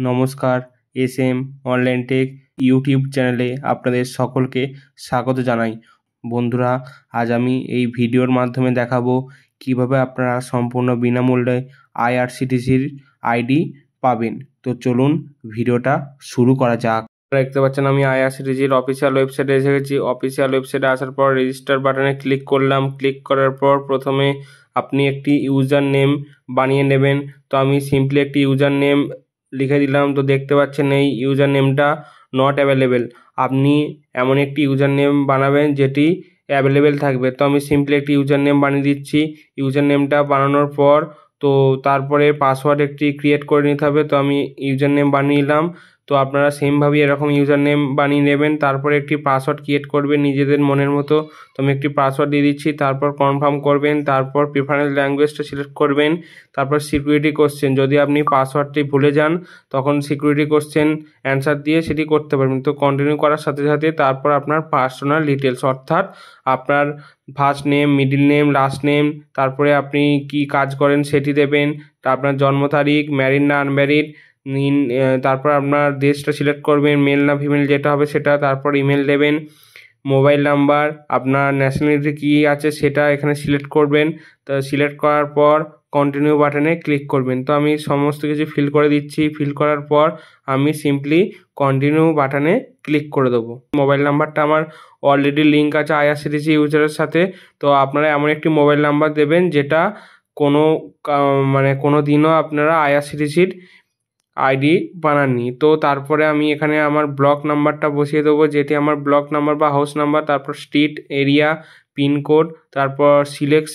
নমস্কার, SM online take YouTube চ্যানেলে আপনাদের সকলকে স্বাগত জানাই। বন্ধুরা, আজ আমি এই ভিডিওর মাধ্যমে দেখাবো কিভাবে আপনারা সম্পূর্ণ বিনামূল্যে আইআরসিটিসির আইডি পাবেন। তো চলুন ভিডিওটা শুরু করা যাক। দেখতে পাচ্ছেন আমি আইআরসিটিসির অফিসিয়াল ওয়েবসাইটে এসে গেছি। অফিসিয়াল ওয়েবসাইটে আসার পর রেজিস্টার বাটনে ক্লিক করলাম। ক্লিক করার পর প্রথমে আপনি একটি ইউজার নেম বানিয়ে নেবেন। তো আমি সিম্পলি একটি ইউজার নেম লিখে দিলাম। তো দেখতে পাচ্ছেন এই ইউজার নেমটা নট অ্যাভেলেবেল। আপনি এমন একটি ইউজার নেম বানাবেন যেটি অ্যাভেলেবেল থাকবে। তো আমি সিম্পলি একটি ইউজার নেম বানিয়ে দিচ্ছি। ইউজার নেমটা বানানোর পর তো তারপরে পাসওয়ার্ড একটি ক্রিয়েট করে নিতে হবে। তো আমি ইউজার নেম বানিয়ে নিলাম। তো আপনারা সেমভাবে এরকম ইউজার নেম বানিয়ে নেবেন। তারপরে একটি পাসওয়ার্ড ক্রিয়েট করবেন নিজেদের মনের মতো। তো আমি একটি পাসওয়ার্ড দিয়ে দিচ্ছি। তারপর কনফার্ম করবেন। তারপর প্রিফারেন্স ল্যাঙ্গুয়েজটা সিলেক্ট করবেন। তারপর সিকিউরিটি কোশ্চেন, যদি আপনি পাসওয়ার্ডটি ভুলে যান তখন সিকিউরিটি কোশ্চেন অ্যান্সার দিয়ে সেটি করতে পারবেন। তো কন্টিনিউ করার সাথে সাথে তারপর আপনার পার্সোনাল ডিটেলস, অর্থাৎ আপনার first name, middle name, last name, তারপরে আপনি কি কাজ করেন সেটি দেবেন। আপনার জন্ম তারিখ, ম্যারিড না আনম্যারিড, তারপর আপনার দেশটা সিলেক্ট করবেন, মেল না ফিমেল যেটা হবে সেটা। তারপর ইমেল দেবেন, মোবাইল নাম্বার, আপনার ন্যাশনালিটি কী আছে সেটা এখানে সিলেক্ট করবেন। তো সিলেক্ট করার পর কন্টিনিউ বাটনে ক্লিক করবেন। তো আমি সমস্ত কিছু ফিল করে দিচ্ছি। ফিল করার পর আমি সিম্পলি কন্টিনিউ বাটনে ক্লিক করে দেবো। মোবাইল নাম্বারটা আমার অলরেডি লিঙ্ক আছে আইআরসিটিসি ইউজারের সাথে। তো আপনারা এমন একটি মোবাইল নাম্বার দেবেন যেটা কোনো দিনও আপনারা আইআরসিটিসির আইডি বানাননি। তো তারপরে আমি এখানে আমার ব্লক নাম্বারটা বসিয়ে দেবো, যেটি আমার ব্লক নাম্বার বা হাউস নাম্বার। তারপর স্ট্রিট, এরিয়া, পিনকোড, তারপর সিলেক্ট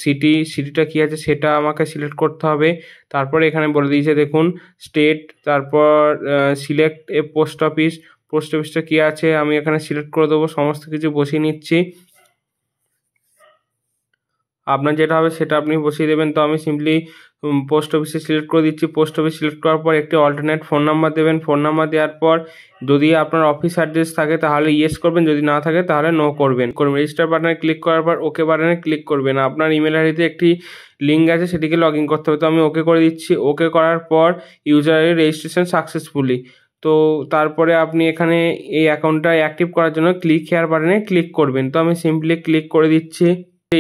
সিটিটা কী আছে সেটা আমাকে সিলেক্ট করতে হবে। তারপরে এখানে বলে দিয়েছে দেখুন স্টেট, তারপর সিলেক্ট এ পোস্ট অফিসটা কী আছে আমি এখানে সিলেক্ট করে দেবো। সমস্ত কিছু বসিয়ে নিচ্ছি। আপনার যেটা হবে সেটা আপনি বসিয়ে দেবেন। তো আমি সিম্পলি পোস্ট অফিসে সিলেক্ট করে দিচ্ছি। পোস্ট অফিস সিলেক্ট করার পর একটি অল্টারনেট ফোন নাম্বার দেবেন। ফোন নাম্বার দেওয়ার পর যদি আপনার অফিস অ্যাড্রেস থাকে তাহলে ইয়েস করবেন, যদি না থাকে তাহলে নো করবেন। রেজিস্টার বাটনে ক্লিক করার পর ওকে বাটনে ক্লিক করবেন। আপনার ইমেল আইডিতে একটি লিঙ্ক আছে সেটিকে লগ ইন করতে হবে। তো আমি ওকে করে দিচ্ছি। ওকে করার পর ইউজারের রেজিস্ট্রেশন সাকসেসফুলি। তো তারপরে আপনি এখানে এই অ্যাকাউন্টটা অ্যাক্টিভ করার জন্য ক্লিক হেয়ার বাটনে ক্লিক করবেন। তো আমি সিম্পলি ক্লিক করে দিচ্ছি।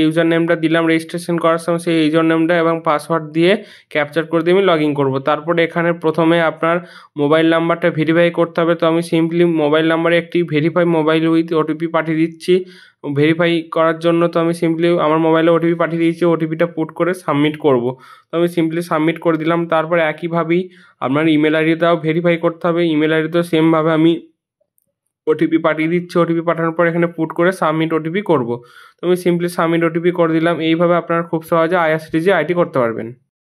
ইউজার নেমটা দিলাম রেজিস্ট্রেশন করার সময়, সেই ইউজার নেমটা এবং পাসওয়ার্ড দিয়ে ক্যাপচার করে দিয়ে আমি লগ ইন করবো। তারপরে এখানে প্রথমে আপনার মোবাইল নাম্বারটা ভেরিফাই করতে হবে। তো আমি সিম্পলি মোবাইল নাম্বারে একটি ভেরিফাই মোবাইল উইথ ওটিপি পাঠিয়ে দিচ্ছি। ভেরিফাই করার জন্য তো আমি সিম্পলি আমার মোবাইলে ওটিপি পাঠিয়ে দিয়েছি। ওটিপিটা পুট করে সাবমিট করব। তো আমি সিম্পলি সাবমিট করে দিলাম। তারপরে একইভাবেই আপনার ইমেল আইডিটাও ভেরিফাই করতে হবে। ইমেল আইডিতেও সেমভাবে আমি ওটিপি পাঠিয়ে দিচ্ছি। ওটিপি পাঠানোর পর এখানে পুট করে সাবমিট ওটিপি করব। তো আমি সিম্পলি সাবমিট ওটিপি করে দিলাম। এইভাবে আপনারা খুব সহজে আইআরসিটিসি আইডি করতে পারবেন।